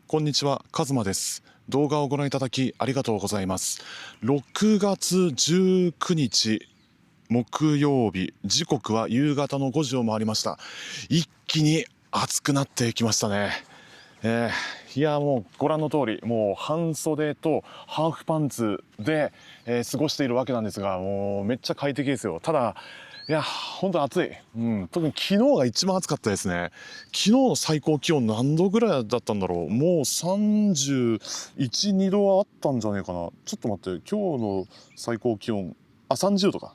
こんにちは、カズマです。動画をご覧いただきありがとうございます。6月19日木曜日、時刻は夕方の5時を回りました。一気に暑くなってきましたね。いやもうご覧の通り、もう半袖とハーフパンツで、過ごしているわけなんですが、もうめっちゃ快適ですよ。ただいや本当暑い、特に昨日が一番暑かったですね。昨日の最高気温何度ぐらいだったんだろう。もう31、2度はあったんじゃねえかな。ちょっと待って、今日の最高気温30度か。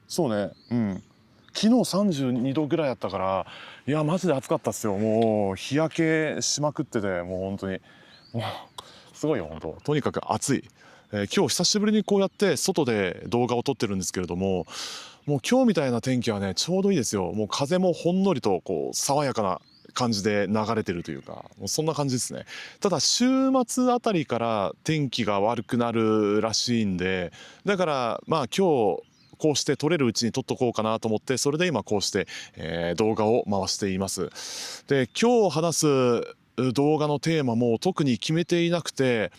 そうね、昨日32度ぐらいあったから、いやマジで暑かったっすよ。もう日焼けしまくってて、もう本当にもうすごいよ本当。とにかく暑い。今日久しぶりにこうやって外で動画を撮ってるんですけれども、もう今日みたいな天気はねちょうどいいですよ。もう風もほんのりとこう爽やかな感じで流れてるというか、もうそんな感じですね。ただ週末あたりから天気が悪くなるらしいんで、だからまあ今日こうして撮れるうちに撮っとこうかなと思って、それで今こうして、動画を回しています。で、今日話す動画のテーマも特に決めていなくて、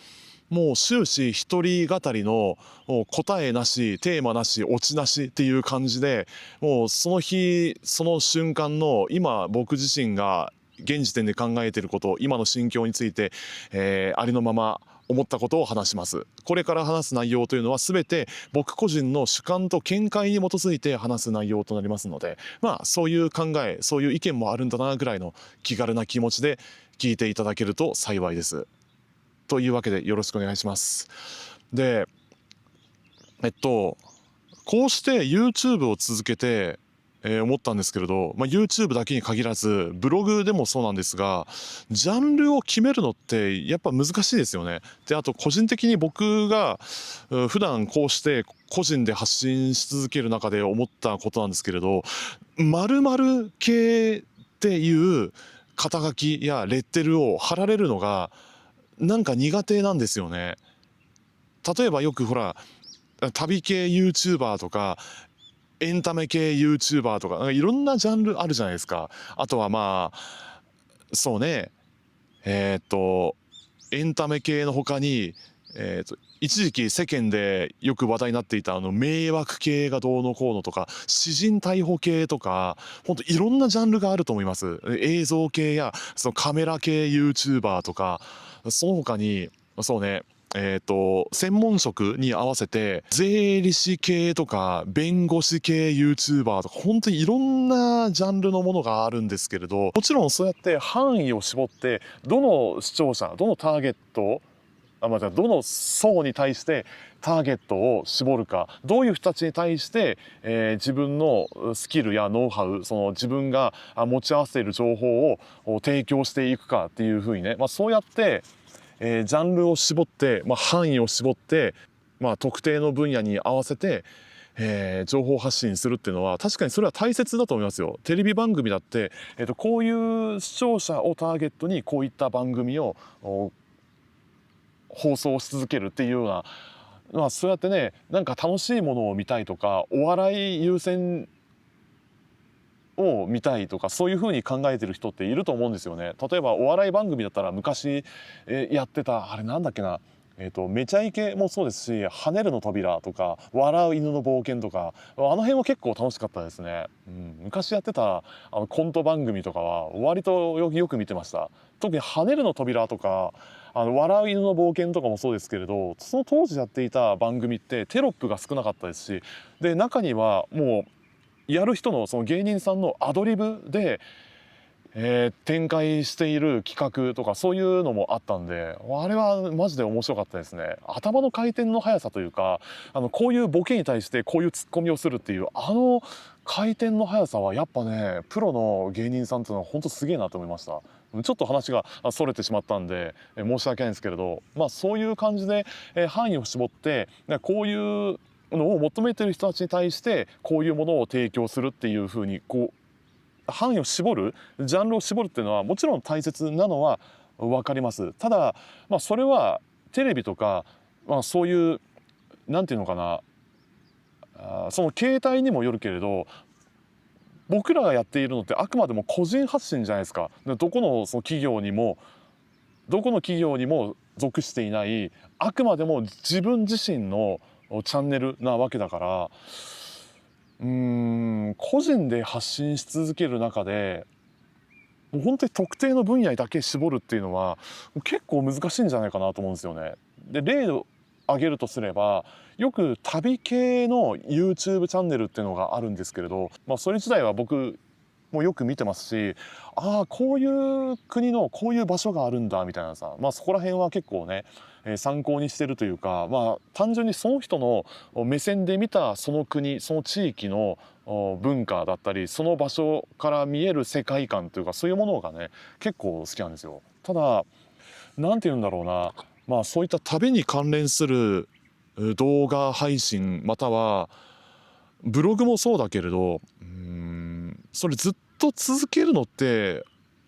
もう終始一人語りのもう答えなしテーマなしオチなしっていう感じで、もうその日その瞬間の今僕自身が現時点で考えていること、今の心境について、ありのまま思ったことを話します。これから話す内容というのは全て僕個人の主観と見解に基づいて話す内容となりますので、まあそういう考え、そういう意見もあるんだなぐらいの気軽な気持ちで聞いていただけると幸いです。というわけでよろしくお願いします。で、こうして YouTube を続けて、思ったんですけれど、YouTube だけに限らずブログでもそうなんですが、ジャンルを決めるのってやっぱ難しいですよね。で、あと個人的に僕が普段こうして個人で発信し続ける中で思ったことなんですけれど、〇〇系っていう肩書きやレッテルを貼られるのがなんか苦手なんですよね。例えばよくほら旅系 YouTuber とかエンタメ系 YouTuber とか、なんかいろんなジャンルあるじゃないですか。あとはまあそうね、エンタメ系の他に、一時期世間でよく話題になっていた迷惑系がどうのこうのとか、詩人逮捕系とか、ほんといろんなジャンルがあると思います。映像系やそのカメラ系 YouTuber とか、その他にそうね、専門職に合わせて税理士系とか弁護士系 YouTuber とか、本当にいろんなジャンルのものがあるんですけれど、もちろんそうやって範囲を絞ってどの視聴者、どのターゲット、どの層に対してターゲットを絞るか、どういう人たちに対して、自分のスキルやノウハウ、その自分が持ち合わせている情報を提供していくかっていうふうにね、そうやってジャンルを絞って、範囲を絞って、特定の分野に合わせて、情報発信するっていうのは確かにそれは大切だと思いますよ。テレビ番組だって、こういう視聴者をターゲットにこういった番組を放送し続けるっていうような、そうやってね、なんか楽しいものを見たいとか、お笑い優先を見たいとか、そういうふうに考えてる人っていると思うんですよね。例えばお笑い番組だったら昔、やってたあれなんだっけな、めちゃイケもそうですし、跳ねるの扉とか笑う犬の冒険とか、あの辺は結構楽しかったですね。昔やってたコント番組とかは割とよく見てました。特に跳ねるの扉とか笑う犬の冒険とかもそうですけれど、その当時やっていた番組ってテロップが少なかったですし、で中にはもうやる人のその芸人さんのアドリブで、展開している企画とかそういうのもあったんで、あれはマジで面白かったですね。頭の回転の速さというか、こういうボケに対してこういうツッコミをするっていう回転の速さはやっぱね、プロの芸人さんっていうのは本当すげえなと思いました。ちょっと話がそれてしまったんで申し訳ないんですけれど、そういう感じで、範囲を絞って、こういうのを求めてる人たちに対してこういうものを提供するっていう風にこう範囲を絞る、ジャンルを絞るっていうのはもちろん大切なのは分かります。ただ、それはテレビとか、そういうなんていうのかな、その形態にもよるけれど、僕らがやっているのってあくまでも個人発信じゃないですか。でどこのその企業にもどこの企業にも属していない、あくまでも自分自身のチャンネルなわけだから、個人で発信し続ける中でもう本当に特定の分野だけ絞るっていうのは結構難しいんじゃないかなと思うんですよね。で、例を挙げるとすれば、よく旅系の YouTube チャンネルっていうのがあるんですけれど、それ自体は僕もよく見てますし、ああこういう国のこういう場所があるんだみたいなさ、そこら辺は結構ね、参考にしてるというか、単純にその人の目線で見たその国その地域の文化だったり、その場所から見える世界観というか、そういうものがね結構好きなんですよ。ただなんて言うんだろうな、そういった旅に関連する動画配信、またはブログもそうだけれど、それずっと続けるのって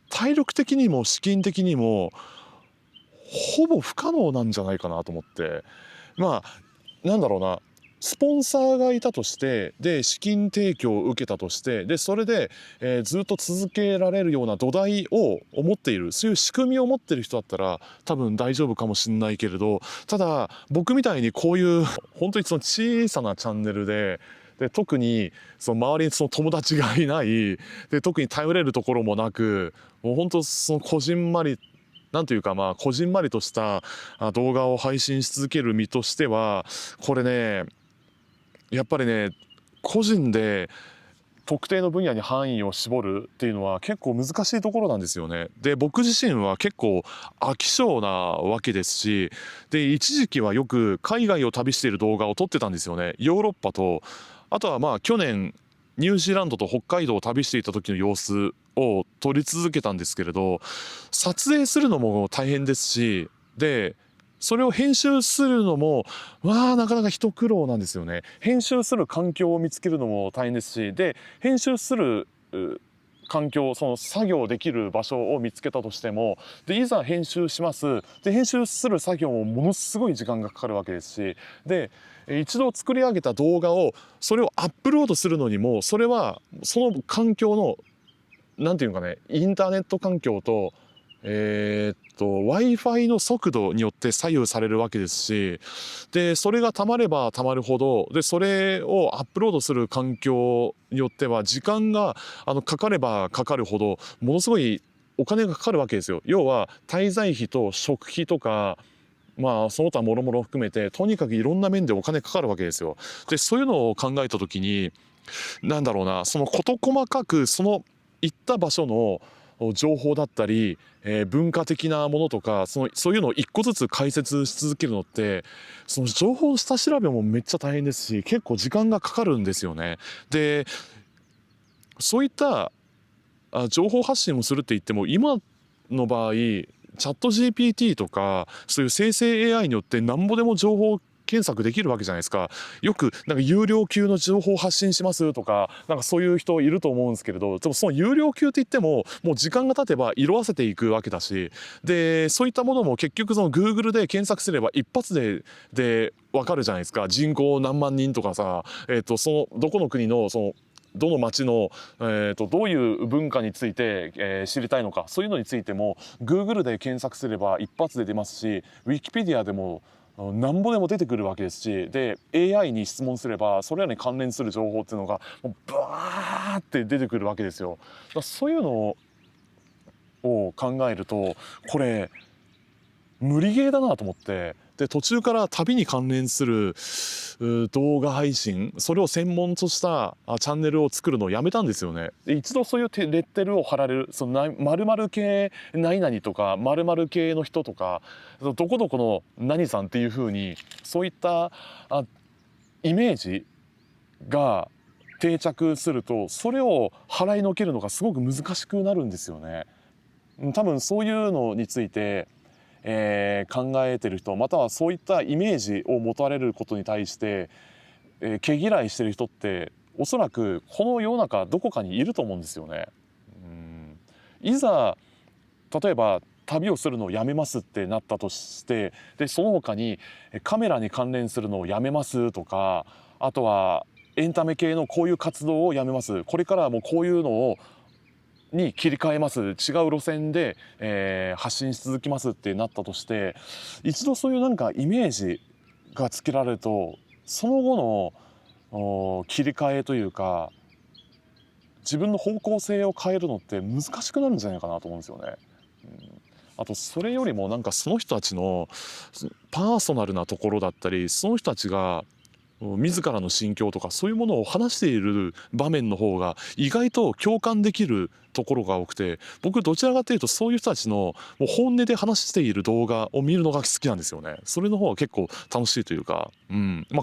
体力的にも資金的にもほぼ不可能なんじゃないかなと思って、なんだろうな、スポンサーがいたとして、で資金提供を受けたとして、でそれで、ずっと続けられるような土台を持っている、そういう仕組みを持ってる人だったら多分大丈夫かもしれないけれど、ただ僕みたいにこういう本当にその小さなチャンネルで、特にその周りにその友達がいない、で特に頼れるところもなく、もう本当そのこじんまり、なんというかこじんまりとした動画を配信し続ける身としては、これねやっぱりね、個人で特定の分野に範囲を絞るっていうのは結構難しいところなんですよね。で、僕自身は結構飽き性なわけですし、で一時期はよく海外を旅している動画を撮ってたんですよね。ヨーロッパと、あとは去年ニュージーランドと北海道を旅していた時の様子を撮り続けたんですけれど、撮影するのも大変ですし、でそれを編集するのもなかなか一苦労なんですよね。編集する環境を見つけるのも大変ですし、で編集する環境、その作業できる場所を見つけたとしても、でいざ編集します。で編集する作業もものすごい時間がかかるわけですし、で一度作り上げた動画をそれをアップロードするのにも、それはその環境のなんていうかね、インターネット環境とWi-Fi の速度によって左右されるわけですし、でそれがたまればたまるほど、でそれをアップロードする環境によっては時間がかかればかかるほどものすごいお金がかかるわけですよ。要は滞在費と食費とか、その他もろもろ含めてとにかくいろんな面でお金かかるわけですよ。でそういうのを考えた時に、なんだろうな、その事細かくその行った場所の情報だったり、文化的なものとか、そういうのを一個ずつ解説し続けるのって、その情報の下調べもめっちゃ大変ですし、結構時間がかかるんですよね。でそういった情報発信をするって言っても、今の場合チャット GPT とかそういう生成 AI によってなんぼでも情報検索できるわけじゃないですか。よくなんか有料級の情報発信しますとか、なんかそういう人いると思うんですけれど、でもその有料級って言ってももう時間が経てば色あせていくわけだし、でそういったものも結局その Google で検索すれば一発で分かるじゃないですか。人口何万人とかさ、そのどこの国のそのどの町の、どういう文化について、知りたいのか、そういうのについても Google で検索すれば一発で出ますし、 Wikipedia でもなんぼでも出てくるわけですし、で AI に質問すればそれらに関連する情報っていうのがもうバーって出てくるわけですよ。だからそういうのを考えると、これ無理ゲーだなと思って、で途中から旅に関連する動画配信、それを専門としたチャンネルを作るのをやめたんですよね。で一度そういうレッテルを貼られる、その〇〇系何々とか〇〇系の人とか、どこどこの何さんっていう風に、そういったイメージが定着すると、それを払いのけるのがすごく難しくなるんですよね。多分そういうのについて考えてる人、またはそういったイメージを持たれることに対して、毛嫌いしてる人っておそらくこの世の中どこかにいると思うんですよね。いざ例えば旅をするのをやめますってなったとして、でその他にカメラに関連するのをやめますとか、あとはエンタメ系のこういう活動をやめます、これからはもうこういうのをに切り替えます、違う路線で、発信し続きますってなったとして、一度そういうなんかイメージがつけられると、その後の切り替えというか自分の方向性を変えるのって難しくなるんじゃないかなと思うんですよね。あとそれよりもなんかその人たちのパーソナルなところだったり、その人たちが自らの心境とかそういうものを話している場面の方が意外と共感できるところが多くて、僕どちらかというとそういう人たちのもう本音で話している動画を見るのが好きなんですよね。それの方が結構楽しいというか、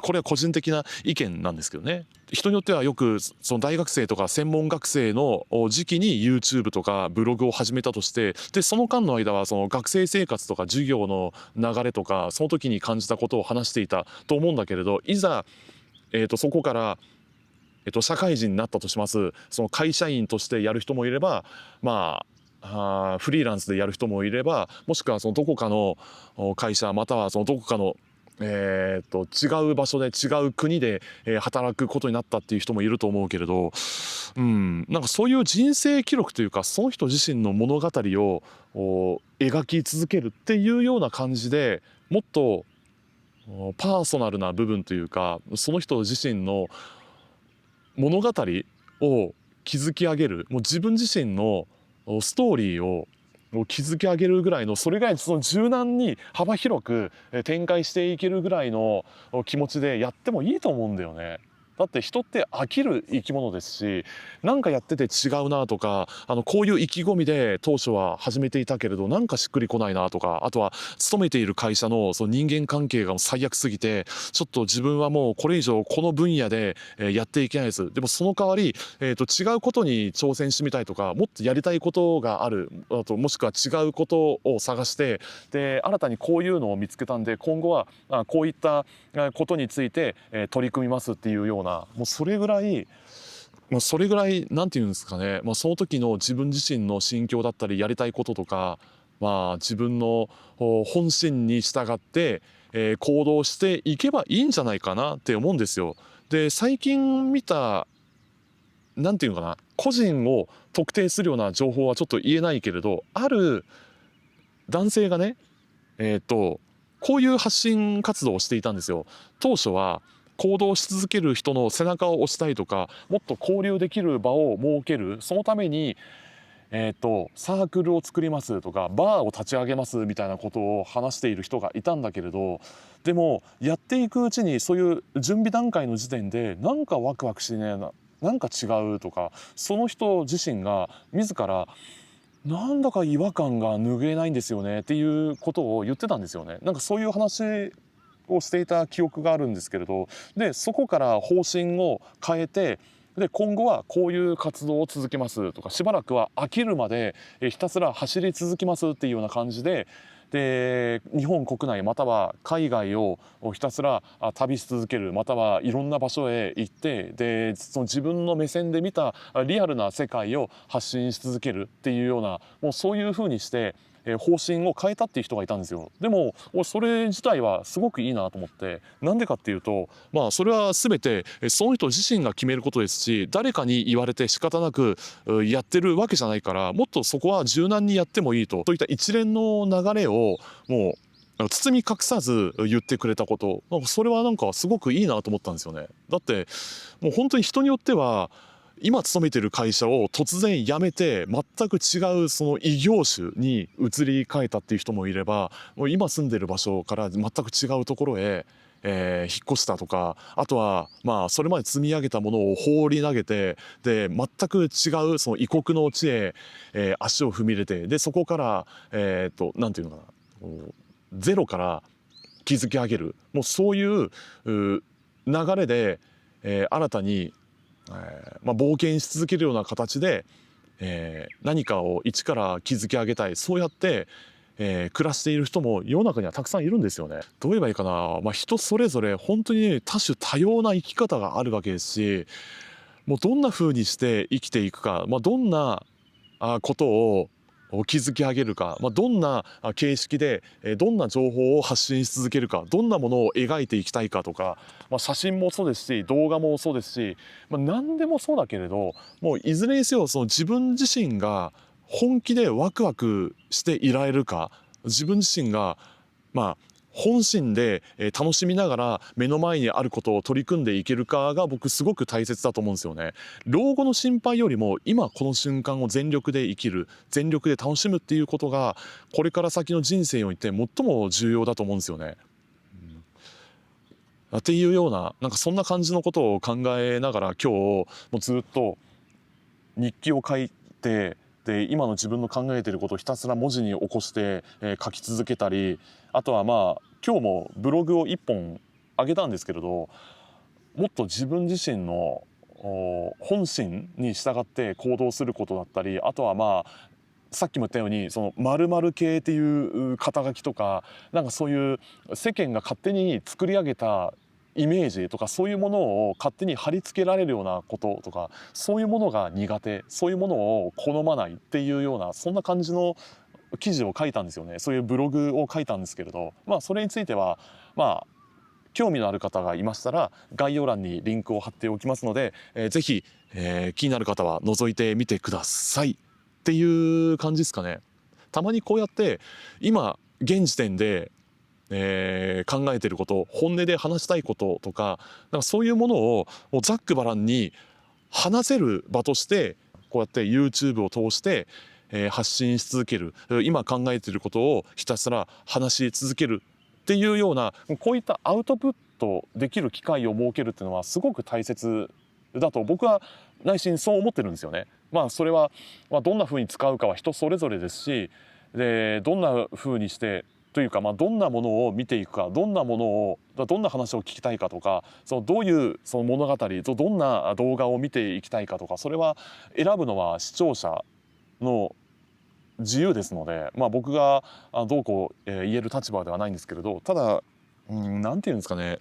これは個人的な意見なんですけどね。人によってはよくその大学生とか専門学生の時期に YouTube とかブログを始めたとして、でその間の間はその学生生活とか授業の流れとかその時に感じたことを話していたと思うんだけれど、いざ、そこから、社会人になったとします。その会社員としてやる人もいれば、フリーランスでやる人もいれば、もしくはそのどこかの会社またはそのどこかの違う場所で違う国で、働くことになったっていう人もいると思うけれど、なんかそういう人生記録というかその人自身の物語を描き続けるっていうような感じで、もっとパーソナルな部分というかその人自身の物語を築き上げる、もう自分自身のストーリーを築き上げるぐらいの、それぐらいその柔軟に幅広く展開していけるぐらいの気持ちでやってもいいと思うんだよね。だって人って飽きる生き物ですし、なんかやってて違うなとか、こういう意気込みで当初は始めていたけれどなんかしっくりこないなとか、あとは勤めている会社のその人間関係が最悪すぎてちょっと自分はもうこれ以上この分野でやっていけないです。でもその代わり、違うことに挑戦してみたいとか、もっとやりたいことがある、あともしくは違うことを探して、で新たにこういうのを見つけたんで今後はこういったことについて取り組みますっていうような、もうそれぐらい、なんていうんですかね、その時の自分自身の心境だったりやりたいこととか、自分の本心に従って、行動していけばいいんじゃないかなって思うんですよ。で最近見た、なんていうのかな、個人を特定するような情報はちょっと言えないけれど、ある男性がね、こういう発信活動をしていたんですよ。当初は行動し続ける人の背中を押したいとか、もっと交流できる場を設ける、そのために、サークルを作りますとかバーを立ち上げますみたいなことを話している人がいたんだけれど、でもやっていくうちにそういう準備段階の時点でなんかワクワクしねえな、なんか違うとか、その人自身が自らなんだか違和感が拭えないんですよねっていうことを言ってたんですよね。なんかそういう話をしていた記憶があるんですけれど、でそこから方針を変えて、で今後はこういう活動を続けますとか、しばらくは飽きるまでひたすら走り続きますっていうような感じで、日本国内または海外をひたすら旅し続ける、またはいろんな場所へ行って、でその自分の目線で見たリアルな世界を発信し続けるっていうような、もうそういうふうにして方針を変えたっていう人がいたんですよ。でもそれ自体はすごくいいなと思って、なんでかっていうと、それは全てその人自身が決めることですし、誰かに言われて仕方なくやってるわけじゃないから、もっとそこは柔軟にやってもいいと、そういった一連の流れをもう包み隠さず言ってくれたこと、なんかそれはなんかすごくいいなと思ったんですよね。だってもう本当に人によっては今勤めてる会社を突然辞めて全く違うその異業種に移り変えたっていう人もいれば、もう今住んでる場所から全く違うところへ、引っ越したとか、あとはそれまで積み上げたものを放り投げて、で全く違うその異国の地へ、足を踏み入れて、でそこからなんていうのかな、ゼロから築き上げる、もうそういう流れで、新たに冒険し続けるような形で、何かを一から築き上げたい、そうやって、暮らしている人も世の中にはたくさんいるんですよね。どう言えばいいかな、人それぞれ本当に多種多様な生き方があるわけですし、もうどんな風にして生きていくか、どんなことを築き上げるか、どんな形式でどんな情報を発信し続けるか、どんなものを描いていきたいかとか、写真もそうですし動画もそうですし、何でもそうだけれど、もういずれにせよその自分自身が本気でワクワクしていられるか、自分自身が本心で楽しみながら目の前にあることを取り組んでいけるかが僕すごく大切だと思うんですよね。老後の心配よりも今この瞬間を全力で生きる、全力で楽しむっていうことがこれから先の人生において最も重要だと思うんですよね。っていうような、そんな感じのことを考えながら今日もうずっと日記を書いて、で今の自分の考えていることをひたすら文字に起こして、書き続けたり、あとは今日もブログを1本上げたんですけれど、もっと自分自身の本心に従って行動することだったり、あとはさっきも言ったようにその〇〇系っていう肩書きとか、そういう世間が勝手に作り上げたイメージとか、そういうものを勝手に貼り付けられるようなこととか、そういうものが苦手、そういうものを好まないっていうような、そんな感じの記事を書いたんですよね。そういうブログを書いたんですけれど、それについては興味のある方がいましたら概要欄にリンクを貼っておきますので、ぜひ、気になる方は覗いてみてくださいっていう感じですかね。たまにこうやって今現時点で、考えてること、本音で話したいこととか、そういうものをもうざっくばらんに話せる場としてこうやって YouTube を通して、発信し続ける、今考えていることをひたすら話し続けるっていうような、こういったアウトプットできる機会を設けるっていうのはすごく大切だと僕は内心そう思ってるんですよね。それは、どんな風に使うかは人それぞれですし、でどんな風にしてというか、どんなものを見ていくか、どんな話を聞きたいかとか、どういうその物語とどんな動画を見ていきたいかとか、それは選ぶのは視聴者の自由ですので、僕がどうこう言える立場ではないんですけれど、ただなんていうんですかね、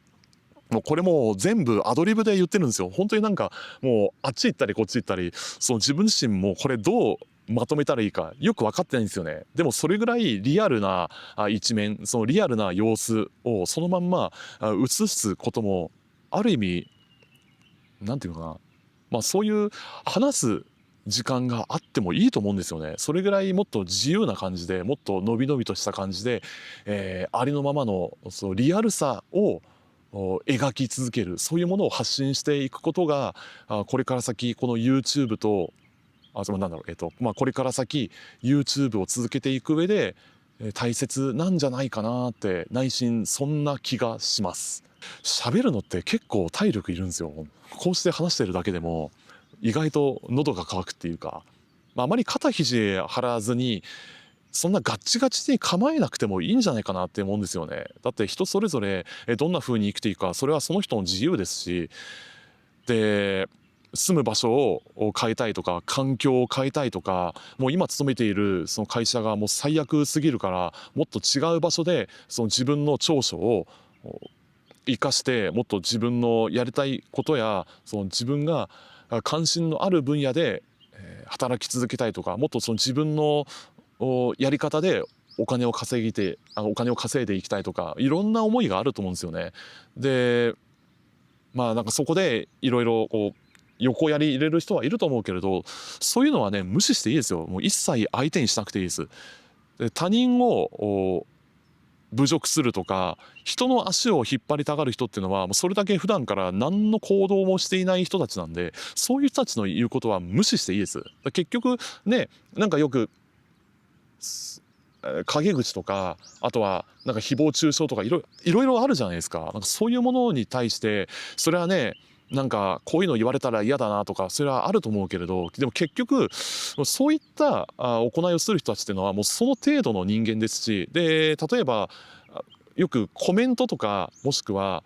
もうこれも全部アドリブで言ってるんですよ。本当にもうあっち行ったりこっち行ったり、その自分自身もこれどうまとめたらいいかよく分かってないんですよね。でもそれぐらいリアルな一面、そのリアルな様子をそのまんま映すこともある意味なんていうのかな、そういう話す時間があってもいいと思うんですよね。それぐらいもっと自由な感じで、もっとのびのびとした感じで、ありのままのそうリアルさを描き続ける、そういうものを発信していくことがこれから先この YouTube とこれから先 YouTube を続けていく上で大切なんじゃないかなって内心そんな気がします。喋るのって結構体力いるんですよ。こうして話してるだけでも意外と喉が渇くっていうか、あまり肩肘張らずにそんなガッチガチに構えなくてもいいんじゃないかなって思うんですよね。だって人それぞれどんな風に生きていくか、それはその人の自由ですし、で住む場所を変えたいとか環境を変えたいとか、もう今勤めているその会社がもう最悪すぎるからもっと違う場所でその自分の長所を生かしてもっと自分のやりたいことやその自分が関心のある分野で働き続けたいとか、もっとその自分のやり方でお金を稼いでいきたいとか、いろんな思いがあると思うんですよね。でそこでいろいろこう横やり入れる人はいると思うけれど、そういうのはね無視していいですよ。もう一切相手にしなくていいです。で他人を侮辱するとか人の足を引っ張りたがる人っていうのはもうそれだけ普段から何の行動もしていない人たちなんで、そういう人たちの言うことは無視していいです。結局ね、よく陰口とか、あとは誹謗中傷とかいろいろあるじゃないですか。そういうものに対してそれはねこういうの言われたら嫌だなとかそれはあると思うけれど、でも結局そういった行いをする人たちっていうのはもうその程度の人間ですし、で例えばよくコメントとかもしくは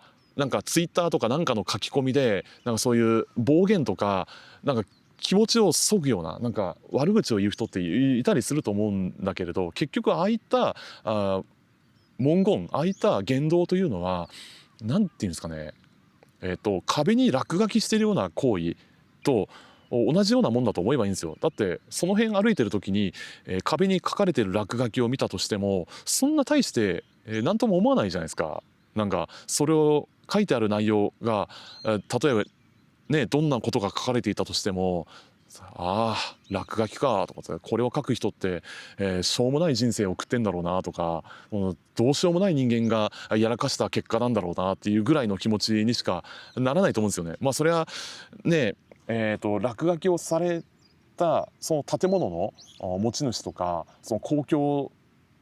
ツイッターとかの書き込みでそういう暴言とか気持ちをそぐような悪口を言う人っていたりすると思うんだけれど、結局ああいった文言、ああいった言動というのは何て言うんですかね、壁に落書きしてるような行為と同じようなもんだと思えばいいんですよ。だってその辺歩いてる時に、壁に書かれてる落書きを見たとしてもそんな大して、何とも思わないじゃないですか。なんかそれを書いてある内容が、例えばねどんなことが書かれていたとしても、ああ落書きかとかさ、これを書く人って、しょうもない人生を送ってんだろうなとか、もうどうしようもない人間がやらかした結果なんだろうなっていうぐらいの気持ちにしかならないと思うんですよね。まあそれはね、落書きをされたその建物の持ち主とかその公共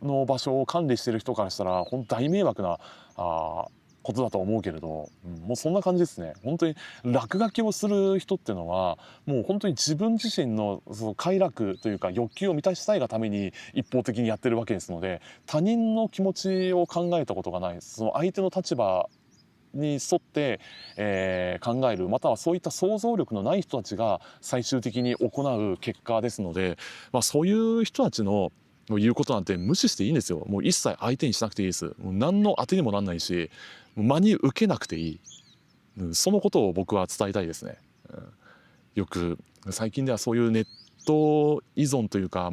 の場所を管理してる人からしたら本当大迷惑なことだと思うけれど、もうそんな感じですね。本当に落書きをする人っていうのはもう本当に自分自身のその快楽というか欲求を満たしたいがために一方的にやってるわけですので、他人の気持ちを考えたことがない、その相手の立場に沿って、考える、またはそういった想像力のない人たちが最終的に行う結果ですので、そういう人たちの言うことなんて無視していいんですよ。もう一切相手にしなくていいです。もう何の当てにもなんないし真に受けなくていい、そのことを僕は伝えたいですね。よく最近ではそういうネット依存というか、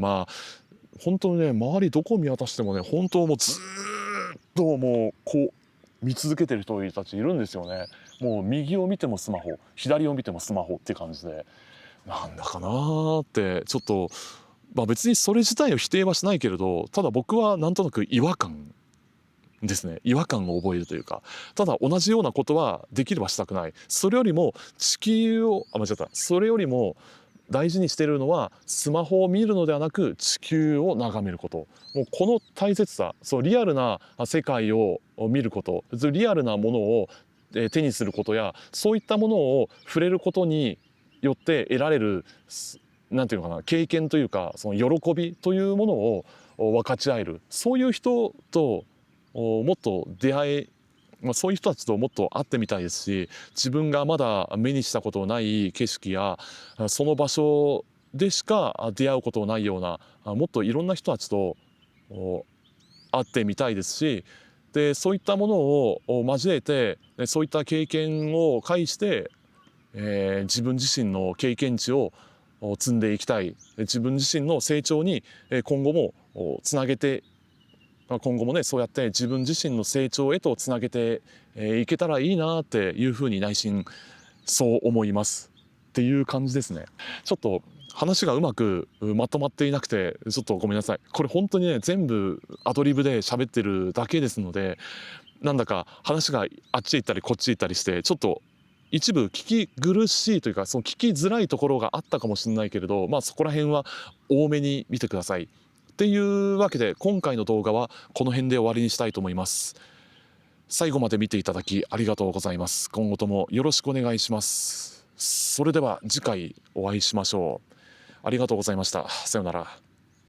本当にね周りどこを見渡してもね本当もうずっともうこう見続けてる人たちいるんですよね。もう右を見てもスマホ、左を見てもスマホっていう感じで、なんだかなーってちょっと、別にそれ自体を否定はしないけれど、ただ僕はなんとなく違和感ですね、違和感を覚えるというか、ただ同じようなことはできればしたくない。それよりも地球を間違った、それよりも大事にしているのはスマホを見るのではなく地球を眺めること。もうこの大切さ、そうリアルな世界を見ること、リアルなものを手にすることや、そういったものを触れることによって得られるなんていうのかな、経験というかその喜びというものを分かち合える、そういう人ともっと出会え、そういう人たちともっと会ってみたいですし、自分がまだ目にしたことのない景色やその場所でしか出会うことのないようなもっといろんな人たちと会ってみたいですし、でそういったものを交えてそういった経験を介して、自分自身の経験値を積んでいきたい、自分自身の成長に今後もつなげて、今後もねそうやって自分自身の成長へとつなげていけたらいいなっていうふうに内心そう思いますっていう感じですね。ちょっと話がうまくまとまっていなくてちょっとごめんなさい。これ本当にね全部アドリブで喋ってるだけですので、なんだか話があっち行ったりこっち行ったりしてちょっと一部聞き苦しいというか、その聞きづらいところがあったかもしれないけれど、そこら辺は多めに見てくださいっていうわけで、今回の動画はこの辺で終わりにしたいと思います。最後まで見ていただきありがとうございます。今後ともよろしくお願いします。それでは次回お会いしましょう。ありがとうございました。さようなら。